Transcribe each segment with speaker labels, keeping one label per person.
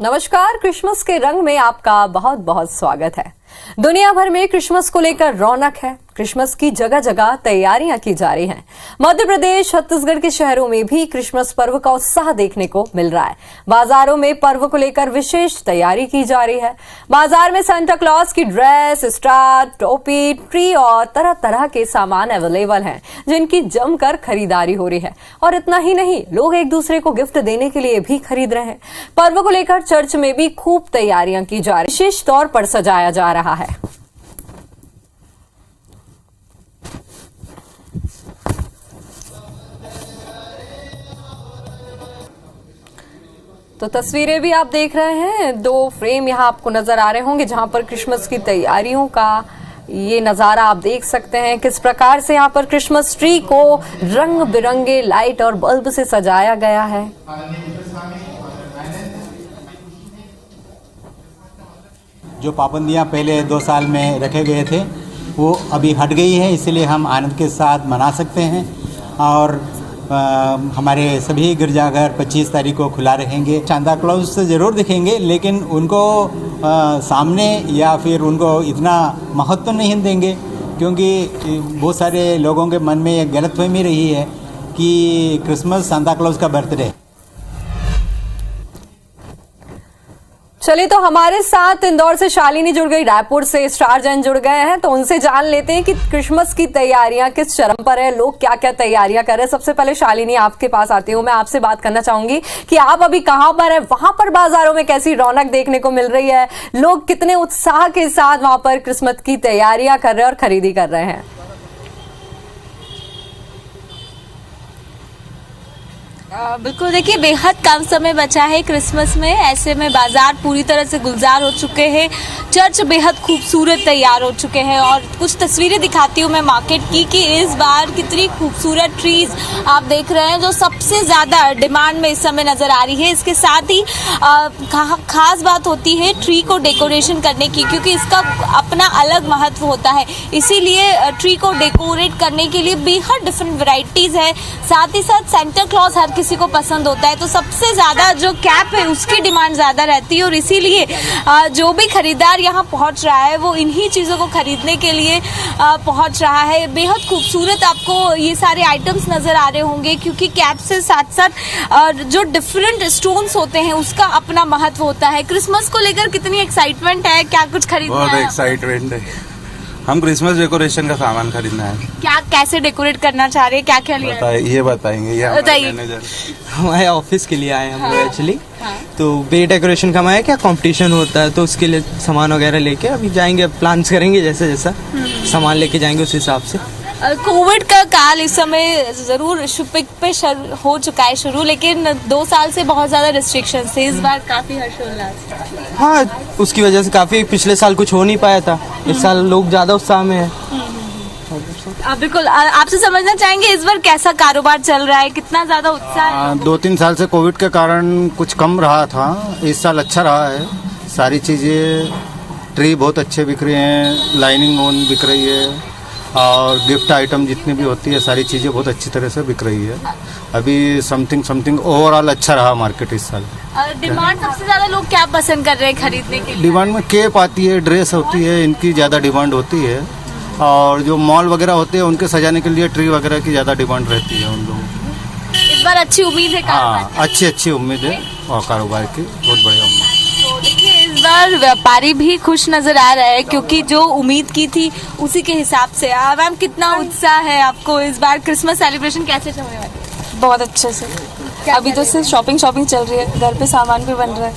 Speaker 1: नमस्कार, क्रिसमस के रंग में आपका बहुत बहुत स्वागत है। दुनिया भर में क्रिसमस को लेकर रौनक है। क्रिसमस की जगह जगह तैयारियां की जा रही हैं। मध्य प्रदेश, छत्तीसगढ़ के शहरों में भी क्रिसमस पर्व का उत्साह देखने को मिल रहा है। बाजारों में पर्व को लेकर विशेष तैयारी की जा रही है। बाजार में सांता क्लॉज की ड्रेस, स्टार, टोपी, ट्री और तरह तरह के सामान अवेलेबल हैं, जिनकी जमकर खरीदारी हो रही है। और इतना ही नहीं, लोग एक दूसरे को गिफ्ट देने के लिए भी खरीद रहे हैं। पर्व को लेकर चर्च में भी खूब तैयारियां की जा रही, विशेष तौर पर सजाया जा रहा है। तो तस्वीरें भी आप देख रहे हैं, दो फ्रेम यहाँ आपको नजर आ रहे होंगे जहां पर क्रिसमस की तैयारियों का ये नजारा आप देख सकते हैं। किस प्रकार से यहाँ पर क्रिसमस ट्री को रंग बिरंगे लाइट और बल्ब से सजाया गया है।
Speaker 2: जो पाबंदियां पहले 2 साल में रखे गए थे वो अभी हट गई है, इसलिए हम आनंद के साथ मना सकते हैं। और हमारे सभी गिरजाघर 25 तारीख को खुला रहेंगे। सांता क्लॉज से ज़रूर दिखेंगे, लेकिन उनको सामने या फिर उनको इतना महत्व नहीं देंगे, क्योंकि बहुत सारे लोगों के मन में एक गलतफहमी रही है कि क्रिसमस सांता क्लॉज का बर्थडे।
Speaker 1: चलिए, तो हमारे साथ इंदौर से शालिनी जुड़ गई, रायपुर से स्टार जैन जुड़ गए हैं, तो उनसे जान लेते हैं कि क्रिसमस की तैयारियां किस चरम पर है, लोग क्या क्या तैयारियां कर रहे हैं। सबसे पहले शालिनी, आपके पास आती हूँ, मैं आपसे बात करना चाहूंगी कि आप अभी कहां पर है, वहां पर बाजारों में कैसी रौनक देखने को मिल रही है, लोग कितने उत्साह के साथ वहां पर क्रिसमस की तैयारियां कर रहे हैं और खरीदी कर रहे हैं।
Speaker 3: बिल्कुल, देखिए बेहद कम समय बचा है क्रिसमस में। ऐसे में बाजार पूरी तरह से गुलजार हो चुके हैं, चर्च बेहद खूबसूरत तैयार हो चुके हैं। और कुछ तस्वीरें दिखाती हूँ मैं मार्केट की कि इस बार कितनी खूबसूरत ट्रीज आप देख रहे हैं, जो सबसे ज़्यादा डिमांड में इस समय नज़र आ रही है। इसके साथ ही खास बात होती है ट्री को डेकोरेशन करने की, क्योंकि इसका अपना अलग महत्व होता है। इसीलिए ट्री को डेकोरेट करने के लिए बेहद डिफरेंट वैरायटीज़ है। साथ ही साथ सेंटा क्लॉज हर किसी को पसंद होता है, तो सबसे ज़्यादा जो कैप है उसकी डिमांड ज़्यादा रहती है। और इसीलिए जो भी खरीदार यहाँ पहुँच रहा है वो इन्हीं चीज़ों को खरीदने के लिए पहुँच रहा है। बेहद खूबसूरत आपको ये सारे आइटम्स नज़र आ रहे होंगे, क्योंकि कैप से साथ साथ जो डिफरेंट स्टोन्स होते हैं उसका अपना महत्व होता है। क्रिसमस को लेकर कितनी एक्साइटमेंट है, क्या कुछ खरीदना है?
Speaker 4: बहुत एक्साइटमेंट है। हम क्रिसमस डेकोरेशन का सामान खरीदना है।
Speaker 3: क्या कैसे डेकोरेट करना चाह रहे हैं, क्या क्या लिया है?
Speaker 4: ये बताएंगे, ये
Speaker 3: बताइए।
Speaker 5: हमारे ऑफिस के लिए आए हम लोग एक्चुअली। तो बे डेकोरेशन का हमारे क्या कंपटीशन होता है, तो उसके लिए सामान वगैरह लेके अभी जाएंगे, प्लान्स करेंगे जैसा जैसा सामान लेके जाएंगे उस हिसाब से।
Speaker 3: कोविड का काल इस समय जरूर पिक पे हो चुका है शुरू, लेकिन 2 साल से बहुत ज्यादा रिस्ट्रिक्शंस थे। इस बार काफी हर्षोल्लास।
Speaker 5: हाँ, उसकी वजह से काफी, पिछले साल कुछ हो नहीं पाया था, इस साल लोग ज्यादा उत्साह में है।
Speaker 3: बिल्कुल, आपसे समझना चाहेंगे इस बार कैसा कारोबार चल रहा है, कितना ज्यादा उत्साह है?
Speaker 6: 2-3 साल से कोविड के कारण कुछ कम रहा था, इस साल अच्छा रहा है। सारी चीज़ें, ट्री बहुत अच्छे बिक रहे हैं, लाइनिंग ओन बिक रही है, और गिफ्ट आइटम जितनी भी होती है सारी चीज़ें बहुत अच्छी तरह से बिक रही है। अभी समथिंग ओवरऑल अच्छा रहा मार्केट इस साल।
Speaker 3: डिमांड सबसे ज्यादा लोग क्या पसंद कर रहे हैं खरीदने के लिए?
Speaker 6: डिमांड में केप आती है, ड्रेस होती है, इनकी ज़्यादा डिमांड होती है। और जो मॉल वगैरह होते हैं उनके सजाने के लिए ट्री वगैरह की ज़्यादा डिमांड रहती है उन लोगों की।
Speaker 3: इस बार अच्छी उम्मीद है?
Speaker 6: हाँ, अच्छी उम्मीद है और कारोबार की बहुत बढ़िया उम्मीद।
Speaker 3: तो देखिए, इस बार व्यापारी भी खुश नजर आ रहा है, क्योंकि जो उम्मीद की थी उसी के हिसाब से। मैम, कितना उत्साह है आपको इस बार? क्रिसमस सेलिब्रेशन कैसे चल रहा है?
Speaker 7: बहुत अच्छे से। अभी तो सिर्फ शॉपिंग चल रही है, घर पे सामान भी बन रहा है।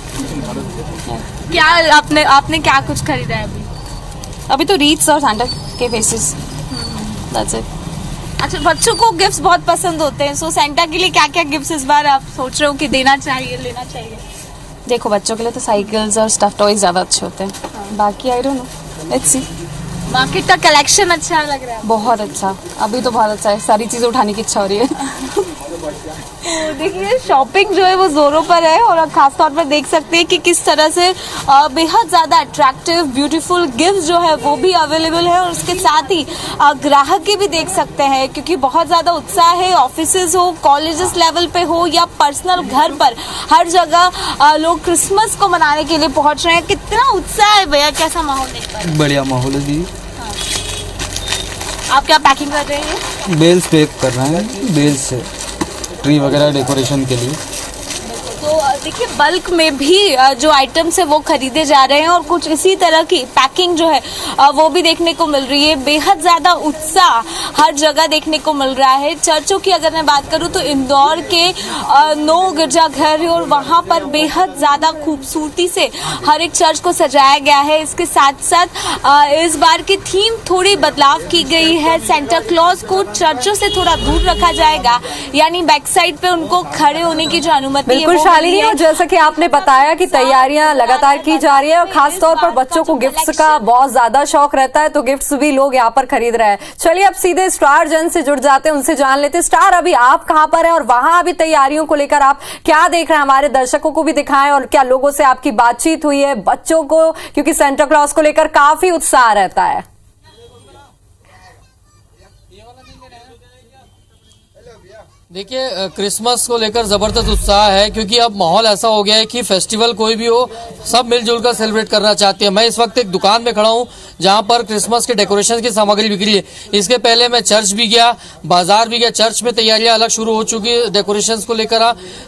Speaker 3: क्या आपने क्या कुछ खरीदा है
Speaker 7: अभी तो रीट्स और सांता के फेसेस, दैट्स इट।
Speaker 3: अच्छा, बच्चों को गिफ्ट्स बहुत पसंद होते हैं, सो सेंटा के लिए क्या क्या गिफ्ट्स इस बार आप सोच रहे हो कि देना चाहिए, लेना चाहिए?
Speaker 7: देखो, बच्चों के लिए तो साइकिल्स और स्टफ टॉयज ज़्यादा अच्छे होते हैं। बाकी I don't know, let's see.
Speaker 3: Market का कलेक्शन अच्छा लग रहा है?
Speaker 7: बहुत अच्छा, अभी तो बहुत अच्छा है, सारी चीज़ें उठाने की इच्छा हो रही है।
Speaker 3: तो देखिए शॉपिंग जो है वो जोरों पर है और खास तौर पर देख सकते हैं कि किस तरह से बेहद ज़्यादा अट्रैक्टिव ब्यूटीफुल गिफ्ट जो है वो भी अवेलेबल है और उसके साथ ही ग्राहक की भी देख सकते हैं क्योंकि बहुत ज़्यादा उत्साह है। ऑफिसेज हो, कॉलेजेस लेवल पे हो या पर्सनल घर पर, हर जगह लोग क्रिसमस को मनाने के लिए पहुंच रहे हैं। कितना उत्साह है भैया, कैसा माहौल देख पा रहे हैं?
Speaker 5: बढ़िया माहौल है जी।
Speaker 3: आप क्या पैकिंग कर रहे हैं?
Speaker 5: बेल्स पैक कर रहे हैं, बेल्स से ट्री वगैरह डेकोरेशन के लिए।
Speaker 3: तो देखिए बल्क में भी जो आइटम्स है वो खरीदे जा रहे हैं और कुछ इसी तरह की पैकिंग जो है वो भी देखने को मिल रही है। बेहद ज़्यादा उत्साह हर जगह देखने को मिल रहा है। चर्चों की अगर मैं बात करूं तो इंदौर के 9 गिरजाघर है और वहां पर बेहद ज़्यादा खूबसूरती से हर एक चर्च को सजाया गया है। इसके साथ साथ इस बार की थीम थोड़ी बदलाव की गई है। सेंटा क्लॉज को चर्चों से थोड़ा दूर रखा जाएगा, यानी बैक साइड पे उनको खड़े होने की जो अनुमति है वो
Speaker 1: शालिनी, और जैसा कि आपने बताया कि तैयारियां लगातार की जा रही है और खास तौर पर बच्चों को गिफ्ट्स का बहुत ज्यादा शौक रहता है, तो गिफ्ट्स भी लोग यहाँ पर खरीद रहे हैं। चलिए अब सीधे स्टार जन से जुड़ जाते हैं, उनसे जान लेते हैं। स्टार, अभी आप कहाँ पर हैं और वहां अभी तैयारियों को लेकर आप क्या देख रहे हैं? हमारे दर्शकों को भी दिखाएं और क्या लोगों से आपकी बातचीत हुई है बच्चों को, क्योंकि सेंटा क्लॉज को लेकर काफी उत्साह रहता है।
Speaker 8: देखिए क्रिसमस को लेकर ज़बरदस्त उत्साह है क्योंकि अब माहौल ऐसा हो गया है कि फेस्टिवल कोई भी हो सब मिलजुल कर सेलिब्रेट करना चाहते हैं। मैं इस वक्त एक दुकान में खड़ा हूं जहां पर क्रिसमस के डेकोरेशन की सामग्री बिक्री है। इसके पहले मैं चर्च भी गया, बाजार भी गया। चर्च में तैयारियां अलग शुरू हो चुकी है डेकोरेशन को लेकर।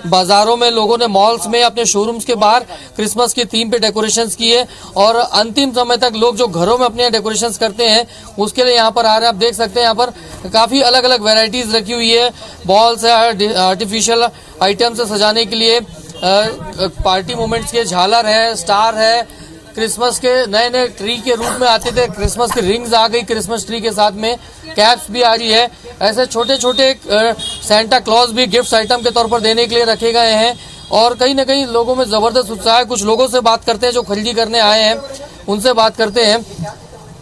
Speaker 8: बाजारों में लोगों ने, मॉल्स में, अपने शोरूम्स के बाहर क्रिसमस की थीम पे डेकोरेशन किए और अंतिम समय तक लोग जो घरों में अपने डेकोरेशन करते हैं उसके लिए यहाँ पर आ रहे हैं। आप देख सकते हैं यहाँ पर काफ़ी अलग अलग वेराइटीज़ रखी हुई है। बॉल्स है, आर्टिफिशियल आइटम से सजाने के लिए, पार्टी मोमेंट्स के झालर है, स्टार है। क्रिसमस के नए नए ट्री के रूप में आते थे, क्रिसमस की रिंग्स आ गई क्रिसमस ट्री के साथ में, कैप्स भी आ रही है। ऐसे छोटे छोटे सेंटा क्लॉज भी गिफ्ट आइटम के तौर पर देने के लिए रखे गए हैं और कहीं ना कहीं लोगों में ज़बरदस्त उत्साह है। कुछ लोगों से बात करते हैं जो खरीदी करने आए हैं, उनसे बात करते हैं।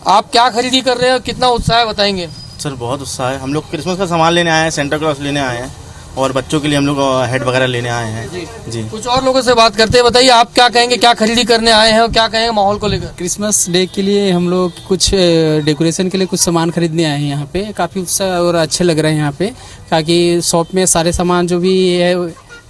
Speaker 8: आप क्या खरीदी कर रहे हैं, कितना उत्साह है, बताएंगे?
Speaker 9: सर बहुत उत्साह है। हम लोग क्रिसमस का सामान लेने आए हैं, सेंटा क्लॉज लेने आए हैं और बच्चों के लिए हम लोग हेड वगैरह लेने आए हैं जी।
Speaker 8: कुछ और लोगों से बात करते हैं। बताइए आप क्या कहेंगे, क्या खरीदी करने आए हैं और क्या कहेंगे माहौल को लेकर?
Speaker 10: क्रिसमस डे के लिए हम लोग कुछ डेकोरेशन के लिए कुछ सामान खरीदने आए हैं यहाँ पे। काफ़ी उत्साह और अच्छे लग रहे हैं यहाँ पे, ताकि शॉप में सारे सामान जो भी है,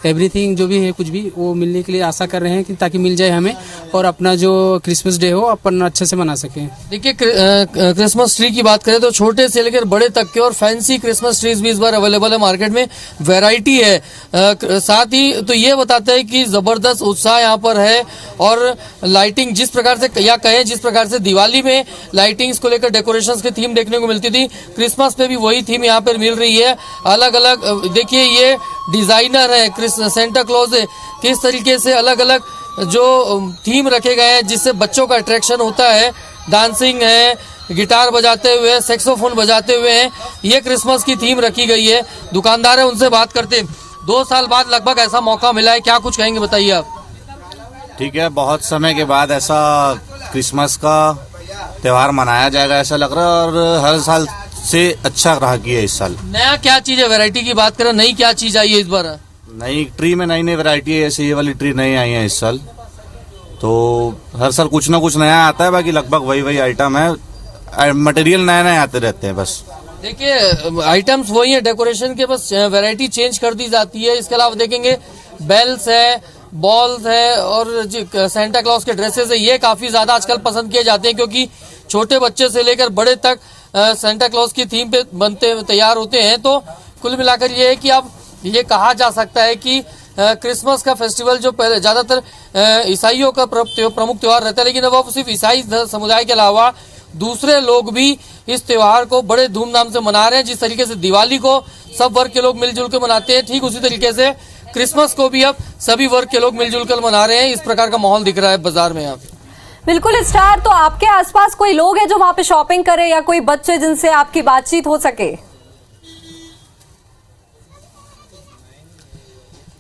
Speaker 10: एवरीथिंग जो भी है, कुछ भी वो मिलने के लिए आशा कर रहे हैं कि ताकि मिल जाए हमें और अपना जो क्रिसमस डे हो अपन अच्छे से मना सकें।
Speaker 8: देखिए क्रिसमस ट्री की बात करें तो छोटे से लेकर बड़े तक के और फैंसी क्रिसमस ट्रीज भी इस बार अवेलेबल है मार्केट में, वैरायटी है। साथ ही तो ये बताता है कि ज़बरदस्त उत्साह यहाँ पर है और लाइटिंग जिस प्रकार से, या कहें जिस प्रकार से दिवाली में लाइटिंग्स को लेकर डेकोरेशंस की थीम देखने को मिलती थी, क्रिसमस पे भी वही थीम यहाँ पर मिल रही है। अलग अलग देखिए ये डिज़ाइनर है, सेंटा क्लॉज है, किस तरीके से अलग अलग जो थीम रखे गए हैं जिससे बच्चों का अट्रैक्शन होता है। डांसिंग है, गिटार बजाते हुए, सेक्सोफोन बजाते हुए हैं, ये क्रिसमस की थीम रखी गई है। दुकानदार है, उनसे बात करते हैं। 2 साल बाद लगभग ऐसा मौका मिला है, क्या कुछ कहेंगे, बताइए आप?
Speaker 9: ठीक है, बहुत समय के बाद ऐसा क्रिसमस का त्यौहार मनाया जाएगा ऐसा लग रहा है और हर साल से अच्छा रहा कि है इस साल।
Speaker 8: नया क्या चीज़ है, वैरायटी की बात करें, नई क्या चीज़ आई है इस बार?
Speaker 9: नई ट्री में नई नई वैरायटी है, ऐसे ये वाली ट्री नई आई है इस साल। तो हर साल कुछ ना कुछ नया आता है, बाकी लगभग वही आइटम है, मटेरियल नए नए आते रहते हैं बस।
Speaker 8: देखिए आइटम्स वही है, डेकोरेशन के बस वैरायटी चेंज कर दी जाती है। इसके अलावा देखेंगे बेल्स है, बॉल्स है और सेंटा क्लॉज के ड्रेसेस है, ये काफ़ी ज़्यादा आजकल पसंद किए जाते हैं क्योंकि छोटे बच्चे से लेकर बड़े तक सेंटा क्लॉज की थीम पे तैयार होते हैं। तो कुल मिलाकर ये है कि अब ये कहा जा सकता है कि क्रिसमस का फेस्टिवल जो पहले ज़्यादातर ईसाइयों का प्रमुख त्यौहार रहता है, लेकिन अब सिर्फ ईसाई समुदाय के अलावा दूसरे लोग भी इस त्यौहार को बड़े धूमधाम से मना रहे हैं। जिस तरीके से दिवाली को सब वर्ग के लोग मिलजुल कर मनाते हैं, ठीक उसी तरीके से क्रिसमस को भी अब सभी वर्ग के लोग मिलजुल कर मना रहे हैं। इस प्रकार का माहौल दिख रहा है बाजार में। आप
Speaker 1: बिल्कुल स्टार, तो आपके आसपास कोई लोग हैं जो वहां पे शॉपिंग करें या कोई बच्चे जिनसे आपकी बातचीत हो सके?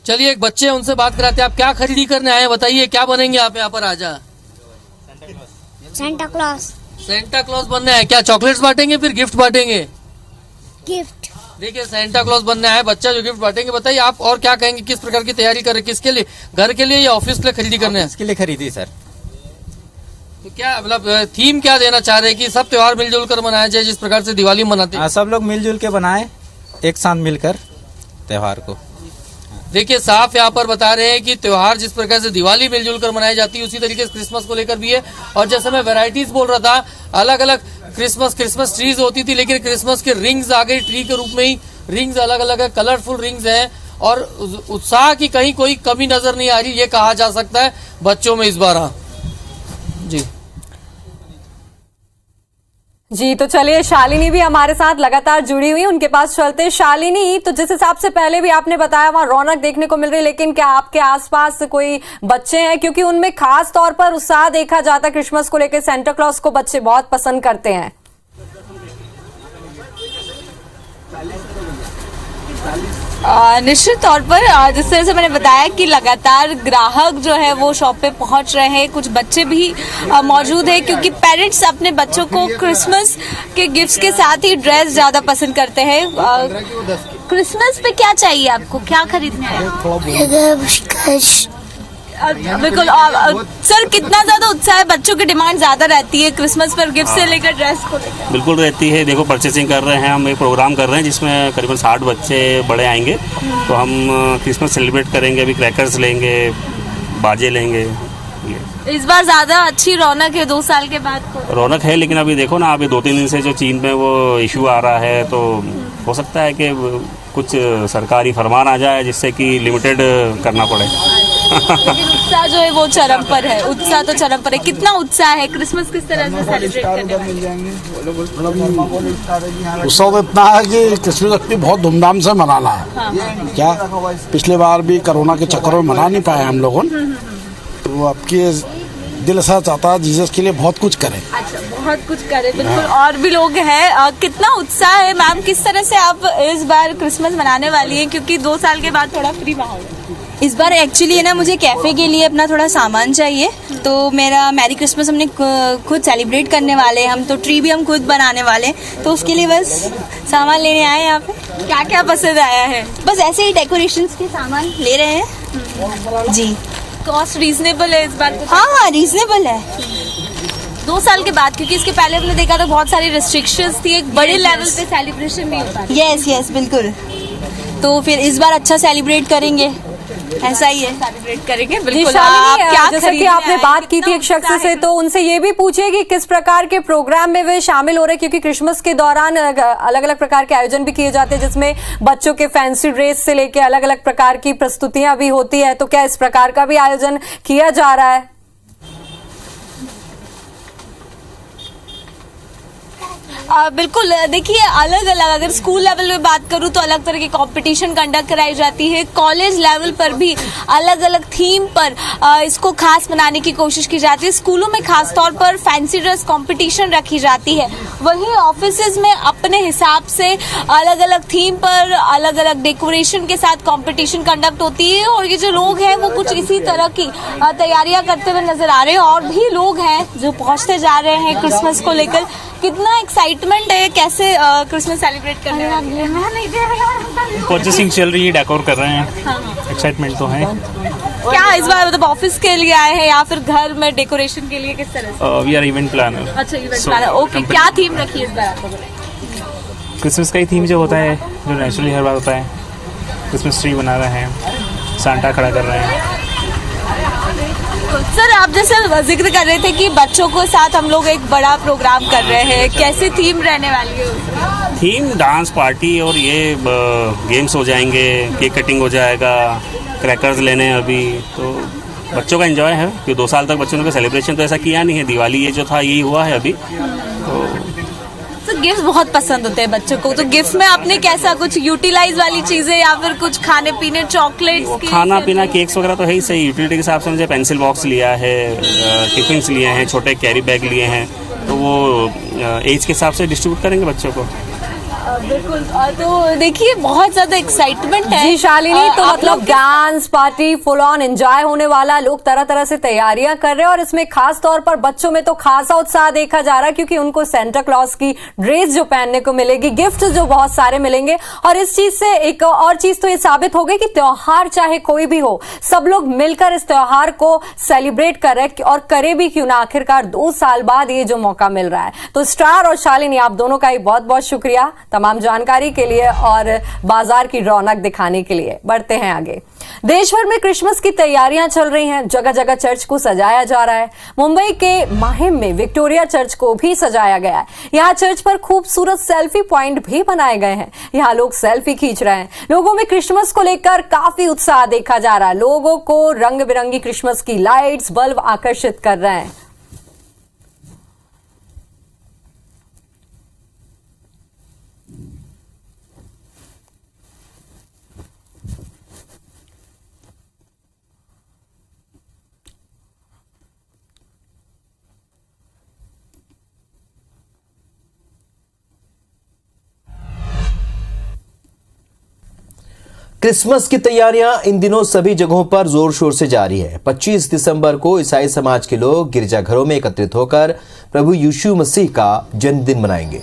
Speaker 8: चलिए एक बच्चे हैं, उनसे बात कराते हैं। आप क्या खरीदी करने आए हैं, बताइए क्या बनेंगे आप यहाँ पर? आजा।
Speaker 11: Santa Claus.
Speaker 8: सेंटा क्लॉज बनना है, क्या चॉकलेट्स बांटेंगे फिर गिफ्ट बांटेंगे?
Speaker 11: गिफ्ट।
Speaker 8: देखिए सेंटा क्लॉज बनना है, बच्चा जो गिफ्ट बांटेंगे। बताइए आप और क्या कहेंगे, किस प्रकार की तैयारी कर रहे हैं, किसके लिए, घर के लिए या ऑफिस के लिए खरीदी करने हैं?
Speaker 5: इसके लिए खरीदी सर।
Speaker 8: तो क्या मतलब थीम क्या देना चाह रहे हैं कि सब त्योहार मिलजुल कर मनाया जाए जिस प्रकार से दिवाली मनाते हैं?
Speaker 5: सब लोग मिलजुल के बनाए एक साथ मिलकर त्योहार को।
Speaker 8: देखिए साफ यहाँ पर बता रहे हैं कि त्योहार जिस प्रकार से दिवाली मिलजुल कर मनाई जाती है उसी तरीके से क्रिसमस को लेकर भी है। और जैसे मैं वैरायटीज बोल रहा था, अलग अलग क्रिसमस ट्रीज होती थी, लेकिन क्रिसमस के रिंग्स आ गई ट्री के रूप में ही। रिंग्स अलग अलग है, कलरफुल रिंग्स हैं और उत्साह की कहीं कोई कमी नजर नहीं आ रही, ये कहा जा सकता है बच्चों में इस बार। हाँ
Speaker 1: जी, तो चलिए शालिनी भी हमारे साथ लगातार जुड़ी हुई, उनके पास चलते। शालिनी, तो जिस हिसाब से पहले भी आपने बताया वहां रौनक देखने को मिल रही है, लेकिन क्या आपके आसपास कोई बच्चे हैं? क्योंकि उनमें खास तौर पर उत्साह देखा जाता है क्रिसमस को लेकर। सेंटा क्लॉज को बच्चे बहुत पसंद करते हैं।
Speaker 3: निश्चित तौर पर जिस तरह से मैंने बताया कि लगातार ग्राहक जो है वो शॉप पे पहुंच रहे हैं, कुछ बच्चे भी मौजूद हैं क्योंकि पेरेंट्स अपने बच्चों को क्रिसमस के गिफ्ट्स के साथ ही ड्रेस ज्यादा पसंद करते हैं। क्रिसमस पे क्या चाहिए आपको, क्या खरीदना है? बिल्कुल। सर कितना ज्यादा उत्साह है, बच्चों की डिमांड ज्यादा रहती है क्रिसमस पर गिफ्ट से लेकर ड्रेस को लेकर?
Speaker 11: बिल्कुल रहती है। देखो परचेसिंग कर रहे हैं हम, एक प्रोग्राम कर रहे हैं जिसमें करीबन 60 बच्चे बड़े आएंगे, तो हम क्रिसमस सेलिब्रेट करेंगे। अभी क्रैकर्स लेंगे, बाजे लेंगे।
Speaker 3: इस बार ज्यादा अच्छी रौनक है 2 साल के बाद।
Speaker 11: रौनक है, लेकिन अभी देखो ना, अभी 2-3 दिन से जो चीन में वो इशू आ रहा है, तो हो सकता है कि कुछ सरकारी फरमान आ जाए जिससे कि लिमिटेड करना पड़े।
Speaker 3: लेकिन उत्साह जो है वो चरम पर है, उत्साह तो चरम पर है। कितना उत्साह है क्रिसमस, किस तरह से सेलिब्रेट करने वाले?
Speaker 12: उत्साह तो इतना है कि क्रिसमस अपनी बहुत धूमधाम से मनाना है। क्या पिछले बार भी कोरोना के चक्कर में मना नहीं पाए हम लोगों, तो आपके दिल ऐसा चाहता है जीसस के लिए बहुत कुछ करें।
Speaker 3: अच्छा, बहुत कुछ करें, बिल्कुल। और भी लोग हैं, कितना उत्साह है मैम, किस तरह से आप इस बार क्रिसमस मनाने वाली हैं, क्योंकि 2 साल के बाद थोड़ा फ्री माहौल है?
Speaker 13: इस बार एक्चुअली है ना, मुझे कैफ़े के लिए अपना थोड़ा सामान चाहिए, तो मेरा मैरी क्रिसमस हमने खुद सेलिब्रेट करने वाले हैं हम, तो ट्री भी हम खुद बनाने वाले हैं, तो उसके लिए बस सामान लेने आए हैं यहाँ पे।
Speaker 3: क्या क्या पसंद आया है?
Speaker 13: बस ऐसे ही डेकोरेशंस के सामान ले रहे हैं जी।
Speaker 3: कॉस्ट रीजनेबल है इस बार?
Speaker 13: हाँ, रीजनेबल है
Speaker 3: 2 साल के बाद, क्योंकि इसके पहले हमने देखा था बहुत सारी रिस्ट्रिक्शंस थी, एक बड़े लेवल पे सेलिब्रेशन नहीं होता।
Speaker 13: यस बिल्कुल। तो फिर इस बार अच्छा सेलिब्रेट करेंगे, ऐसा ही है,
Speaker 3: सेलिब्रेट करेंगे बिल्कुल।
Speaker 1: क्या जैसे कि आपने बात की थी एक शख्स से, तो उनसे ये भी पूछिए कि किस प्रकार के प्रोग्राम में वे शामिल हो रहे हैं, क्योंकि क्रिसमस के दौरान अलग अलग प्रकार के आयोजन भी किए जाते हैं जिसमें बच्चों के फैंसी ड्रेस से लेके अलग अलग प्रकार की प्रस्तुतियां भी होती है, तो क्या इस प्रकार का भी आयोजन किया जा रहा है?
Speaker 3: बिल्कुल। देखिए अलग अलग, अगर स्कूल लेवल में बात करूं तो अलग तरह की कंपटीशन कंडक्ट कराई जाती है, कॉलेज लेवल पर भी अलग अलग थीम पर इसको खास बनाने की कोशिश की जाती है। स्कूलों में खास तौर पर फैंसी ड्रेस कंपटीशन रखी जाती है, वहीं ऑफिसेज में अपने हिसाब से अलग अलग थीम पर अलग अलग डेकोरेशन के साथ कंपटीशन कंडक्ट होती है। और ये जो लोग हैं वो कुछ इसी तरह की तैयारियां करते हुए नजर आ रहे हैं, और भी लोग हैं जो पहुंचते जा रहे हैं क्रिसमस को लेकर। कितना एक्साइटमेंट है, कैसे क्रिसमस सेलिब्रेट करने वाली है?
Speaker 14: परचेसिंग चल रही है, डेकोर कर रहे हैं, एक्साइटमेंट तो है।
Speaker 3: क्या इस बार मतलब ऑफिस के लिए आए हैं या फिर घर में डेकोरेशन के लिए, किस तरह से?
Speaker 14: We are event planner.
Speaker 3: अच्छा, इवेंट प्लानर, ओके। क्या थीम रखी है इस बार आपको?
Speaker 14: क्रिसमस का ही थीम जो होता है, जो नेचुरली हर बार होता है। क्रिसमस ट्री बना रहे हैं, सांता खड़ा कर रहे हैं।
Speaker 3: सर आप जैसे जिक्र कर रहे थे कि बच्चों को साथ हम लोग एक बड़ा प्रोग्राम कर रहे हैं, कैसी थीम रहने वाली है?
Speaker 11: थीम डांस पार्टी और ये गेम्स हो जाएंगे, केक कटिंग हो जाएगा, क्रैकर्स लेने हैं अभी, तो बच्चों का एंजॉय है कि 2 साल तक बच्चों ने सेलिब्रेशन तो ऐसा किया नहीं है। दिवाली ये जो था यही हुआ है अभी।
Speaker 3: तो गिफ्ट बहुत पसंद होते हैं बच्चों को, तो गिफ्ट में आपने कैसा कुछ यूटिलाइज वाली चीजें या फिर कुछ खाने पीने, चॉकलेट्स?
Speaker 11: खाना पीना, केक्स वगैरह तो है ही सही। यूटिलिटी के हिसाब से मुझे पेंसिल बॉक्स लिया है, टिफिन्स लिए हैं, छोटे कैरी बैग लिए हैं, तो वो एज के हिसाब से डिस्ट्रीब्यूट करेंगे बच्चों को।
Speaker 3: बिल्कुल। तो देखिए बहुत ज्यादा एक्साइटमेंट है
Speaker 1: जी शालिनी, तो
Speaker 3: आप
Speaker 1: मतलब
Speaker 3: लोग
Speaker 1: dance party full on enjoy होने वाला, लोग तरह तरह से तैयारियां कर रहे हैं और इसमें खास तौर पर बच्चों में तो खासा उत्साह देखा जा रहा है क्योंकि उनको सेंटा क्लॉज की ड्रेस जो पहनने को मिलेगी, गिफ्ट जो बहुत सारे मिलेंगे। और इस चीज से एक और चीज तो ये साबित हो गई कि त्योहार चाहे कोई भी हो, सब लोग मिलकर इस त्योहार को सेलिब्रेट कर रहे हैं और करे भी क्यों ना, आखिरकार 2 साल बाद ये जो मौका मिल रहा है। तो स्टार और शालिनी, आप दोनों का ही बहुत बहुत शुक्रिया तमाम जानकारी के लिए और बाजार की रौनक दिखाने के लिए। बढ़ते हैं आगे। देश भर में क्रिसमस की तैयारियां चल रही हैं, जगह जगह चर्च को सजाया जा रहा है। मुंबई के माहिम में विक्टोरिया चर्च को भी सजाया गया है। यहाँ चर्च पर खूबसूरत सेल्फी पॉइंट भी बनाए गए हैं। यहाँ लोग सेल्फी खींच रहे हैं। लोगों में क्रिसमस को लेकर काफी उत्साह देखा जा रहा है। लोगों को रंग बिरंगी क्रिसमस की लाइट्स, बल्ब आकर्षित कर रहे हैं।
Speaker 15: क्रिसमस की तैयारियां इन दिनों सभी जगहों पर जोर शोर से जारी है। 25 दिसंबर को ईसाई समाज के लोग गिरजाघरों में एकत्रित होकर प्रभु यीशु मसीह का जन्मदिन मनाएंगे।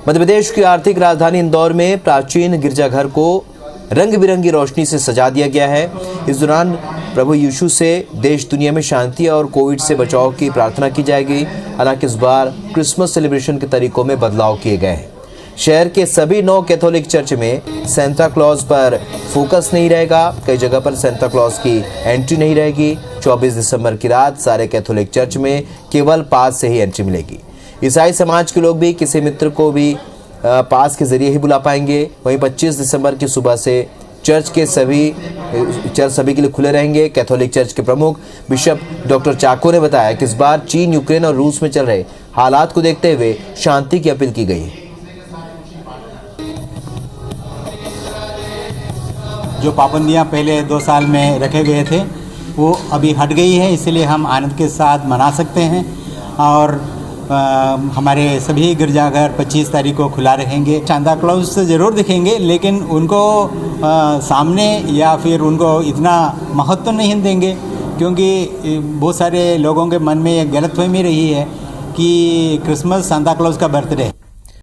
Speaker 15: मध्य प्रदेश की आर्थिक राजधानी इंदौर में प्राचीन गिरजाघर को रंग बिरंगी रोशनी से सजा दिया गया है। इस दौरान प्रभु यीशु से देश दुनिया में शांति और कोविड से बचाव की प्रार्थना की जाएगी। हालांकि इस बार क्रिसमस सेलिब्रेशन के तरीकों में बदलाव किए गए हैं। शहर के सभी 9 कैथोलिक चर्च में सेंटा क्लॉज पर फोकस नहीं रहेगा। कई जगह पर सेंटा क्लॉज की एंट्री नहीं रहेगी। 24 दिसंबर की रात सारे कैथोलिक चर्च में केवल पास से ही एंट्री मिलेगी। ईसाई समाज के लोग भी किसी मित्र को भी पास के जरिए ही बुला पाएंगे। वहीं 25 दिसंबर की सुबह से चर्च सभी के लिए खुले रहेंगे। कैथोलिक चर्च के प्रमुख बिशप डॉक्टर चाको ने बताया कि इस बार चीन, यूक्रेन और रूस में चल रहे हालात को देखते हुए शांति की अपील की गई है।
Speaker 2: जो पाबंदियां पहले 2 साल में रखे गए थे वो अभी हट गई है, इसलिए हम आनंद के साथ मना सकते हैं। और हमारे सभी गिरजाघर 25 तारीख को खुला रहेंगे। सांता क्लॉज से ज़रूर दिखेंगे, लेकिन उनको सामने या फिर उनको इतना महत्व नहीं देंगे, क्योंकि बहुत सारे लोगों के मन में एक गलतफहमी रही है कि क्रिसमस सांता क्लॉज का बर्थडे है।